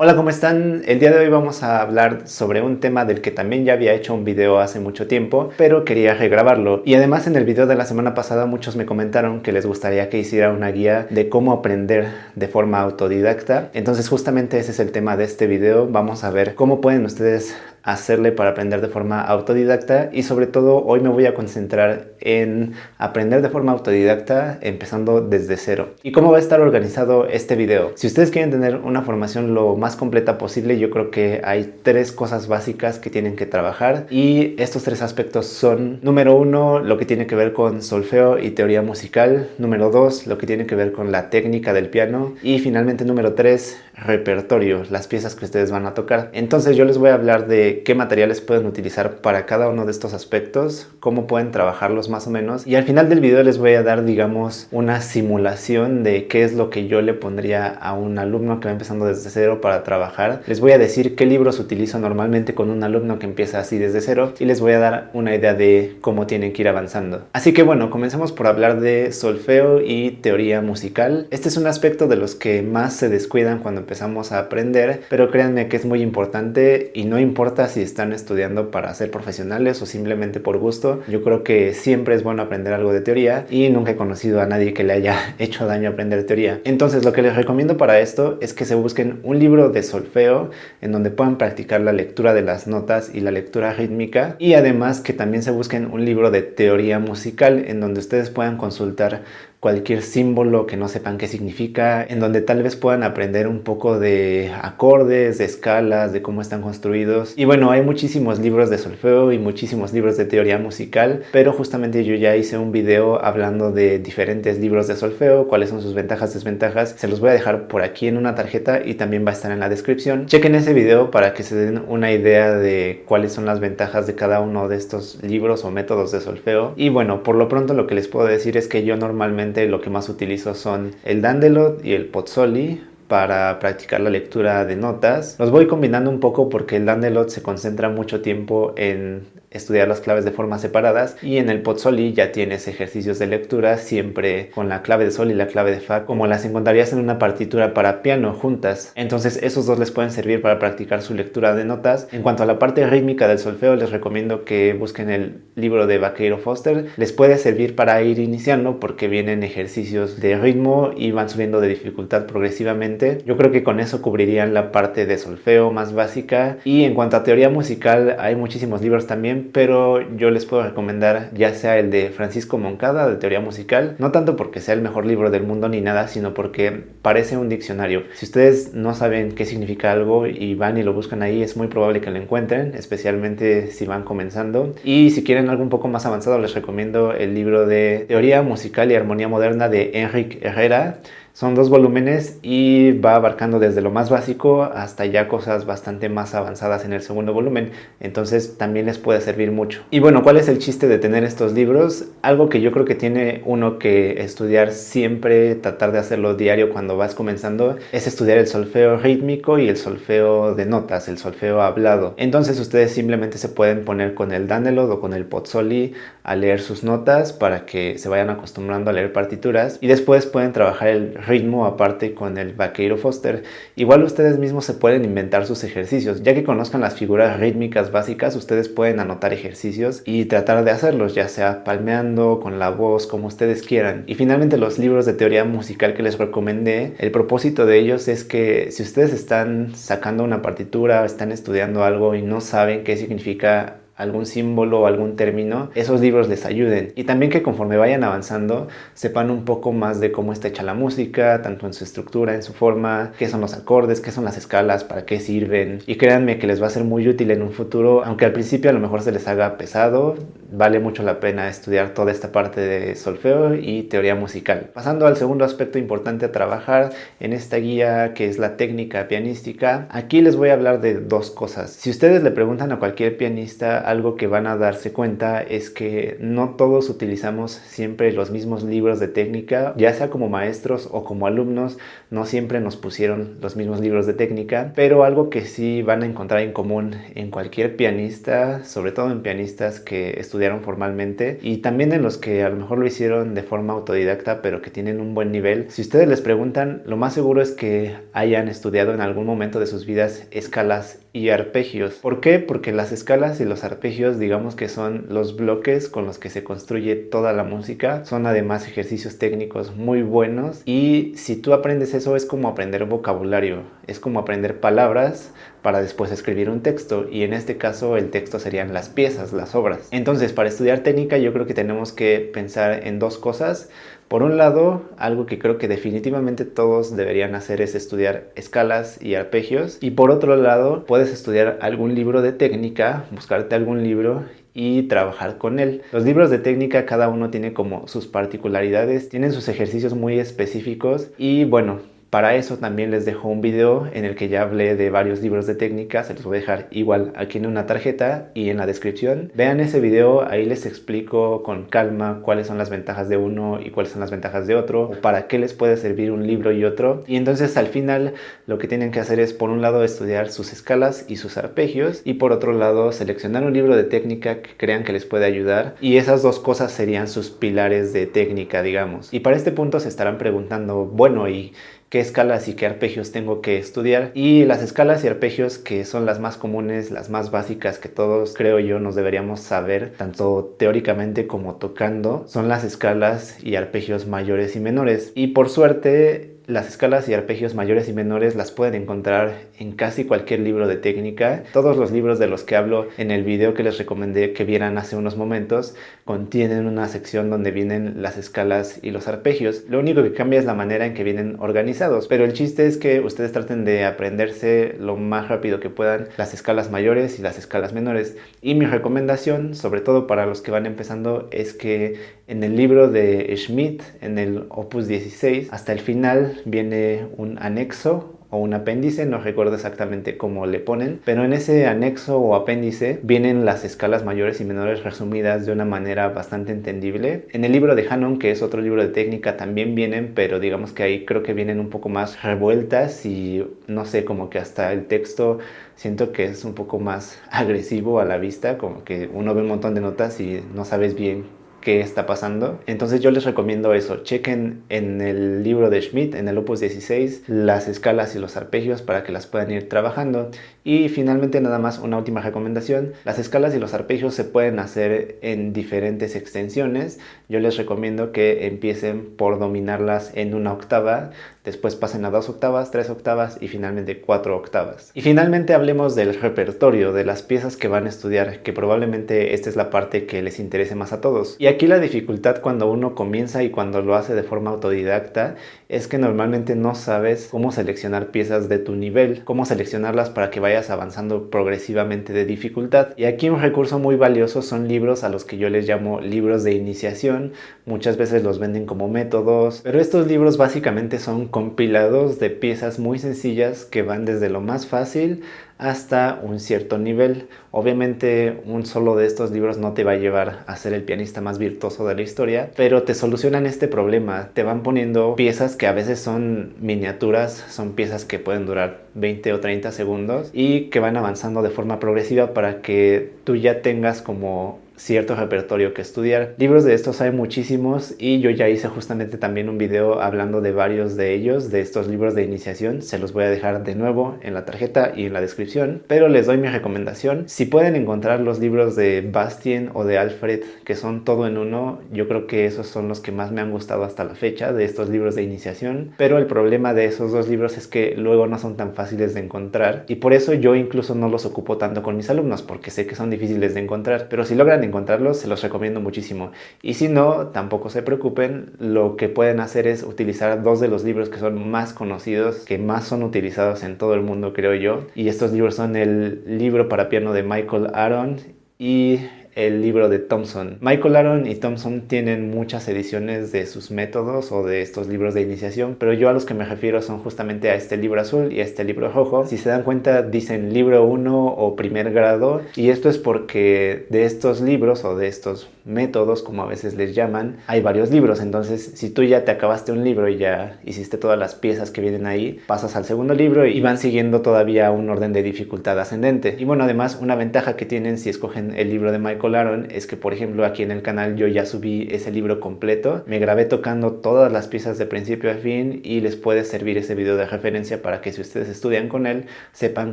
Hola, ¿cómo están? El día de hoy vamos a hablar sobre un tema del que también ya había hecho un video hace mucho tiempo, pero quería regrabarlo. Y además en el video de la semana pasada muchos me comentaron que les gustaría que hiciera una guía de cómo aprender de forma autodidacta. Entonces justamente ese es el tema de este video. Vamos a ver cómo pueden ustedes hacerle para aprender de forma autodidacta, y sobre todo hoy me voy a concentrar en aprender de forma autodidacta empezando desde cero. ¿Y cómo va a estar organizado este video? Si ustedes quieren tener una formación lo más completa posible, yo creo que hay tres cosas básicas que tienen que trabajar, y estos tres aspectos son: número uno, lo que tiene que ver con solfeo y teoría musical; número dos, lo que tiene que ver con la técnica del piano; y finalmente número tres, repertorio, las piezas que ustedes van a tocar. Entonces yo les voy a hablar de qué materiales pueden utilizar para cada uno de estos aspectos, cómo pueden trabajarlos más o menos, y al final del video les voy a dar, digamos, una simulación de qué es lo que yo le pondría a un alumno que va empezando desde cero para trabajar. Les voy a decir qué libros utilizo normalmente con un alumno que empieza así desde cero, y les voy a dar una idea de cómo tienen que ir avanzando. Así que bueno, comencemos por hablar de solfeo y teoría musical. Este es un aspecto de los que más se descuidan cuando empezamos a aprender, pero créanme que es muy importante, y no importa si están estudiando para ser profesionales o simplemente por gusto. Yo creo que siempre es bueno aprender algo de teoría, y nunca he conocido a nadie que le haya hecho daño aprender teoría. Entonces lo que les recomiendo para esto es que se busquen un libro de solfeo en donde puedan practicar la lectura de las notas y la lectura rítmica, y además que también se busquen un libro de teoría musical en donde ustedes puedan consultar cualquier símbolo que no sepan qué significa, en donde tal vez puedan aprender un poco de acordes, de escalas, de cómo están construidos. Y bueno, hay muchísimos libros de solfeo y muchísimos libros de teoría musical, pero justamente yo ya hice un video hablando de diferentes libros de solfeo, cuáles son sus ventajas, desventajas. Se los voy a dejar por aquí en una tarjeta y también va a estar en la descripción. Chequen ese video para que se den una idea de cuáles son las ventajas de cada uno de estos libros o métodos de solfeo. Y bueno, por lo pronto lo que les puedo decir es que yo normalmente lo que más utilizo son el Dandelot y el Pozzoli para practicar la lectura de notas. Los voy combinando un poco porque el Dandelot se concentra mucho tiempo en estudiar las claves de forma separadas, y en el Pozzoli ya tienes ejercicios de lectura siempre con la clave de sol y la clave de fa, como las encontrarías en una partitura para piano juntas. Entonces esos dos les pueden servir para practicar su lectura de notas. En cuanto a la parte rítmica del solfeo, les recomiendo que busquen el libro de Vaqueiro Foster. Les puede servir para ir iniciando porque vienen ejercicios de ritmo y van subiendo de dificultad progresivamente. Yo creo que con eso cubrirían la parte de solfeo más básica. Y en cuanto a teoría musical, hay muchísimos libros también, pero yo les puedo recomendar ya sea el de Francisco Moncada de teoría musical, no tanto porque sea el mejor libro del mundo ni nada, sino porque parece un diccionario. Si ustedes no saben qué significa algo y van y lo buscan ahí, es muy probable que lo encuentren, especialmente si van comenzando. Y si quieren algo un poco más avanzado, les recomiendo el libro de Teoría Musical y Armonía Moderna de Enric Herrera. Son 2 volúmenes y va abarcando desde lo más básico hasta ya cosas bastante más avanzadas en el segundo volumen. Entonces también les puede servir mucho. Y bueno, ¿cuál es el chiste de tener estos libros? Algo que yo creo que tiene uno que estudiar siempre, tratar de hacerlo diario cuando vas comenzando, es estudiar el solfeo rítmico y el solfeo de notas, el solfeo hablado. Entonces ustedes simplemente se pueden poner con el Dandelot o con el Pozzoli a leer sus notas para que se vayan acostumbrando a leer partituras, y después pueden trabajar el ritmo aparte con el Vaqueiro Foster. Igual ustedes mismos se pueden inventar sus ejercicios. Ya que conozcan las figuras rítmicas básicas, ustedes pueden anotar ejercicios y tratar de hacerlos, ya sea palmeando, con la voz, como ustedes quieran. Y finalmente los libros de teoría musical que les recomendé, el propósito de ellos es que si ustedes están sacando una partitura, están estudiando algo y no saben qué significa algún símbolo o algún término, esos libros les ayuden. Y también que conforme vayan avanzando sepan un poco más de cómo está hecha la música, tanto en su estructura, en su forma, qué son los acordes, qué son las escalas, para qué sirven. Y créanme que les va a ser muy útil en un futuro, aunque al principio a lo mejor se les haga pesado. Vale mucho la pena estudiar toda esta parte de solfeo y teoría musical. Pasando al segundo aspecto importante a trabajar en esta guía, que es la técnica pianística, aquí les voy a hablar de 2 cosas. Si ustedes le preguntan a cualquier pianista, algo que van a darse cuenta es que no todos utilizamos siempre los mismos libros de técnica, ya sea como maestros o como alumnos, no siempre nos pusieron los mismos libros de técnica, pero algo que sí van a encontrar en común en cualquier pianista, sobre todo en pianistas que estudian estudiaron formalmente y también en los que a lo mejor lo hicieron de forma autodidacta pero que tienen un buen nivel. Si ustedes les preguntan, lo más seguro es que hayan estudiado en algún momento de sus vidas escalas y arpegios. ¿Por qué? Porque las escalas y los arpegios, digamos que son los bloques con los que se construye toda la música. Son además ejercicios técnicos muy buenos y si tú aprendes eso es como aprender vocabulario, es como aprender palabras para después escribir un texto, y en este caso el texto serían las piezas, las obras. Entonces, para estudiar técnica yo creo que tenemos que pensar en dos cosas. Por un lado, algo que creo que definitivamente todos deberían hacer es estudiar escalas y arpegios. Y por otro lado, puedes estudiar algún libro de técnica, buscarte algún libro y trabajar con él. Los libros de técnica cada uno tiene como sus particularidades, tienen sus ejercicios muy específicos y bueno, para eso también les dejo un video en el que ya hablé de varios libros de técnica, se los voy a dejar igual aquí en una tarjeta y en la descripción. Vean ese video, ahí les explico con calma cuáles son las ventajas de uno y cuáles son las ventajas de otro, o para qué les puede servir un libro y otro. Y entonces al final lo que tienen que hacer es por un lado estudiar sus escalas y sus arpegios y por otro lado seleccionar un libro de técnica que crean que les puede ayudar, y esas dos cosas serían sus pilares de técnica, digamos. Y para este punto se estarán preguntando, bueno, ¿y qué escalas y qué arpegios tengo que estudiar? Y las escalas y arpegios que son las más comunes, las más básicas que todos creo yo nos deberíamos saber, tanto teóricamente como tocando, son las escalas y arpegios mayores y menores. Y por suerte las escalas y arpegios mayores y menores las pueden encontrar en casi cualquier libro de técnica. Todos los libros de los que hablo en el video que les recomendé que vieran hace unos momentos contienen una sección donde vienen las escalas y los arpegios. Lo único que cambia es la manera en que vienen organizados, pero el chiste es que ustedes traten de aprenderse lo más rápido que puedan las escalas mayores y las escalas menores. Y mi recomendación, sobre todo para los que van empezando, es que en el libro de Schmidt, en el Opus 16, hasta el final viene un anexo o un apéndice, no recuerdo exactamente cómo le ponen, pero en ese anexo o apéndice vienen las escalas mayores y menores resumidas de una manera bastante entendible. En el libro de Hanon, que es otro libro de técnica, también vienen, pero digamos que ahí creo que vienen un poco más revueltas y no sé, como que hasta el texto siento que es un poco más agresivo a la vista, como que uno ve un montón de notas y no sabes bien qué está pasando. Entonces yo les recomiendo eso, chequen en el libro de Schmidt, en el Opus 16, las escalas y los arpegios para que las puedan ir trabajando. Y finalmente nada más una última recomendación, las escalas y los arpegios se pueden hacer en diferentes extensiones. Yo les recomiendo que empiecen por dominarlas en una octava, después pasen a 2 octavas, 3 octavas y finalmente 4 octavas. Y finalmente hablemos del repertorio, de las piezas que van a estudiar, que probablemente esta es la parte que les interese más a todos. Y aquí la dificultad cuando uno comienza y cuando lo hace de forma autodidacta es que normalmente no sabes cómo seleccionar piezas de tu nivel, cómo seleccionarlas para que vayas avanzando progresivamente de dificultad. Y aquí un recurso muy valioso son libros a los que yo les llamo libros de iniciación. Muchas veces los venden como métodos, pero estos libros básicamente son compilados de piezas muy sencillas que van desde lo más fácil hasta un cierto nivel. Obviamente un solo de estos libros no te va a llevar a ser el pianista más virtuoso de la historia, pero te solucionan este problema, te van poniendo piezas que a veces son miniaturas, son piezas que pueden durar 20 o 30 segundos y que van avanzando de forma progresiva para que tú ya tengas como cierto repertorio que estudiar. Libros de estos hay muchísimos y yo ya hice justamente también un video hablando de varios de ellos, de estos libros de iniciación. Se los voy a dejar de nuevo en la tarjeta y en la descripción, pero les doy mi recomendación. Si pueden encontrar los libros de Bastien o de Alfred, que son todo en uno, yo creo que esos son los que más me han gustado hasta la fecha de estos libros de iniciación, pero el problema de esos dos libros es que luego no son tan fáciles de encontrar y por eso yo incluso no los ocupo tanto con mis alumnos, porque sé que son difíciles de encontrar, pero si logran encontrarlos, se los recomiendo muchísimo. Y si no, tampoco se preocupen, lo que pueden hacer es utilizar dos de los libros que son más conocidos, que más son utilizados en todo el mundo, creo yo. Y estos libros son el libro para piano de Michael Aron y el libro de Thompson. Michael Aron y Thompson tienen muchas ediciones de sus métodos o de estos libros de iniciación, pero yo a los que me refiero son justamente a este libro azul y a este libro rojo. Si se dan cuenta, dicen libro 1 o primer grado, y esto es porque de estos libros o de estos métodos, como a veces les llaman, hay varios libros. Entonces, si tú ya te acabaste un libro y ya hiciste todas las piezas que vienen ahí, pasas al segundo libro y van siguiendo todavía un orden de dificultad ascendente. Y bueno, además, una ventaja que tienen si escogen el libro de Michael Michael Aaron es que, por ejemplo, aquí en el canal yo ya subí ese libro completo, me grabé tocando todas las piezas de principio a fin y les puede servir ese video de referencia para que si ustedes estudian con él sepan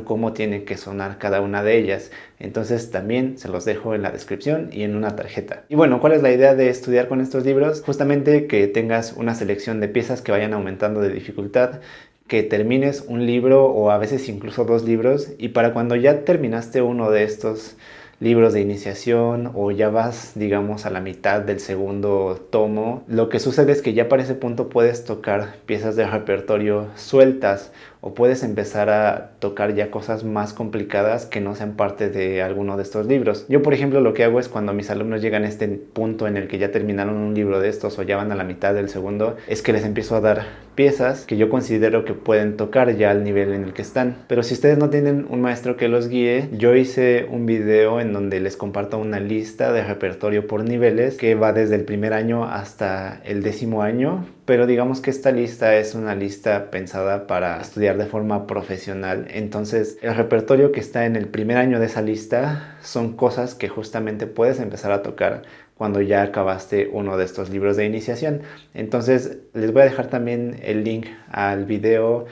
cómo tiene que sonar cada una de ellas. Entonces también se los dejo en la descripción y en una tarjeta. Y bueno, ¿cuál es la idea de estudiar con estos libros? Justamente que tengas una selección de piezas que vayan aumentando de dificultad, que termines un libro o a veces incluso 2 libros, y para cuando ya terminaste uno de estos libros de iniciación o ya vas, digamos, a la mitad del segundo tomo, lo que sucede es que ya para ese punto puedes tocar piezas de repertorio sueltas o puedes empezar a tocar ya cosas más complicadas que no sean parte de alguno de estos libros. Yo, por ejemplo, lo que hago es cuando mis alumnos llegan a este punto en el que ya terminaron un libro de estos o ya van a la mitad del segundo, es que les empiezo a dar piezas que yo considero que pueden tocar ya al nivel en el que están. Pero si ustedes no tienen un maestro que los guíe, yo hice un video en donde les comparto una lista de repertorio por niveles que va desde el primer año hasta el 10º año, pero digamos que esta lista es una lista pensada para estudiar de forma profesional. Entonces el repertorio que está en el primer año de esa lista son cosas que justamente puedes empezar a tocar cuando ya acabaste uno de estos libros de iniciación. Entonces les voy a dejar también el link al video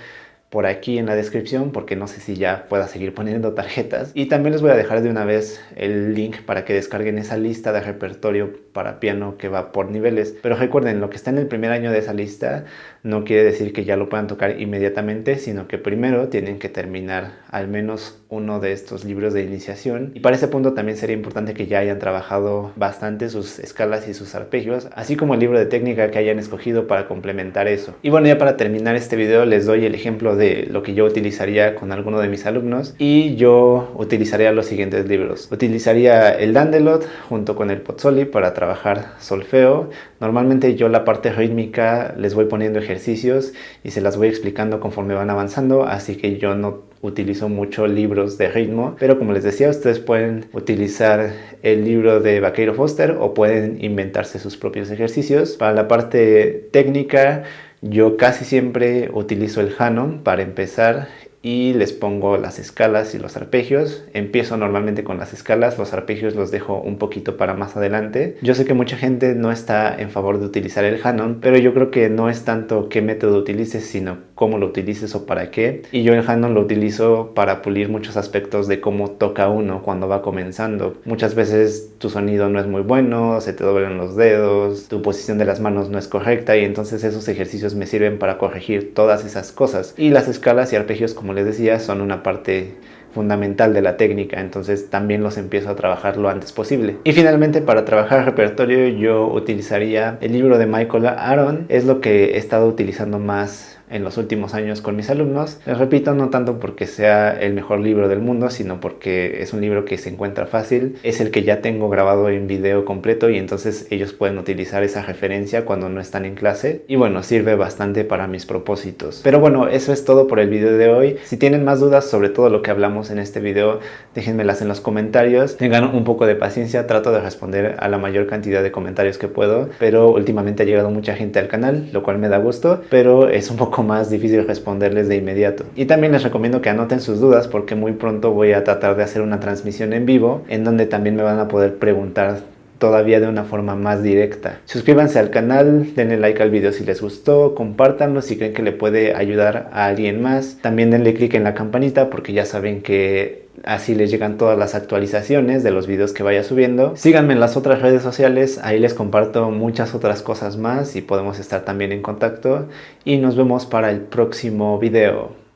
por aquí en la descripción, porque no sé si ya pueda seguir poniendo tarjetas. Y también les voy a dejar de una vez el link para que descarguen esa lista de repertorio para piano que va por niveles. Pero recuerden, lo que está en el primer año de esa lista no quiere decir que ya lo puedan tocar inmediatamente, sino que primero tienen que terminar al menos uno de estos libros de iniciación. Y para ese punto también sería importante que ya hayan trabajado bastante sus escalas y sus arpegios, así como el libro de técnica que hayan escogido para complementar eso. Y bueno, ya para terminar este video les doy el ejemplo de lo que yo utilizaría con alguno de mis alumnos, y yo utilizaría los siguientes libros. Utilizaría el Dandelot junto con el Pozzoli para trabajar solfeo. Normalmente yo la parte rítmica les voy poniendo ejercicios y se las voy explicando conforme van avanzando, así que yo no utilizo mucho libros de ritmo, pero como les decía, ustedes pueden utilizar el libro de Vaqueiro Foster o pueden inventarse sus propios ejercicios. Para la parte técnica, yo casi siempre utilizo el Hanon para empezar y les pongo las escalas y los arpegios. Empiezo normalmente con las escalas, los arpegios los dejo un poquito para más adelante. Yo sé que mucha gente no está en favor de utilizar el Hanon, pero yo creo que no es tanto qué método utilices, sino cómo lo utilices o para qué. Y yo el Hanon lo utilizo para pulir muchos aspectos de cómo toca uno cuando va comenzando. Muchas veces tu sonido no es muy bueno, se te doblan los dedos, tu posición de las manos no es correcta, y entonces esos ejercicios me sirven para corregir todas esas cosas. Y las escalas y arpegios, como les decía, son una parte fundamental de la técnica, entonces también los empiezo a trabajar lo antes posible. Y finalmente, para trabajar repertorio, yo utilizaría el libro de Michael Aaron. Es lo que he estado utilizando más en los últimos años con mis alumnos. Les repito, no tanto porque sea el mejor libro del mundo, sino porque es un libro que se encuentra fácil, es el que ya tengo grabado en video completo y entonces ellos pueden utilizar esa referencia cuando no están en clase, y bueno, sirve bastante para mis propósitos. Pero bueno, eso es todo por el video de hoy. Si tienen más dudas sobre todo lo que hablamos en este video, déjenmelas en los comentarios. Tengan un poco de paciencia, trato de responder a la mayor cantidad de comentarios que puedo, pero últimamente ha llegado mucha gente al canal, lo cual me da gusto, pero es un poco más difícil responderles de inmediato. Y también les recomiendo que anoten sus dudas, porque muy pronto voy a tratar de hacer una transmisión en vivo en donde también me van a poder preguntar todavía de una forma más directa. Suscríbanse al canal, denle like al video si les gustó, compártanlo si creen que le puede ayudar a alguien más. También denle click en la campanita, porque ya saben que así les llegan todas las actualizaciones de los videos que vaya subiendo. Síganme en las otras redes sociales, ahí les comparto muchas otras cosas más y podemos estar también en contacto. Y nos vemos para el próximo video.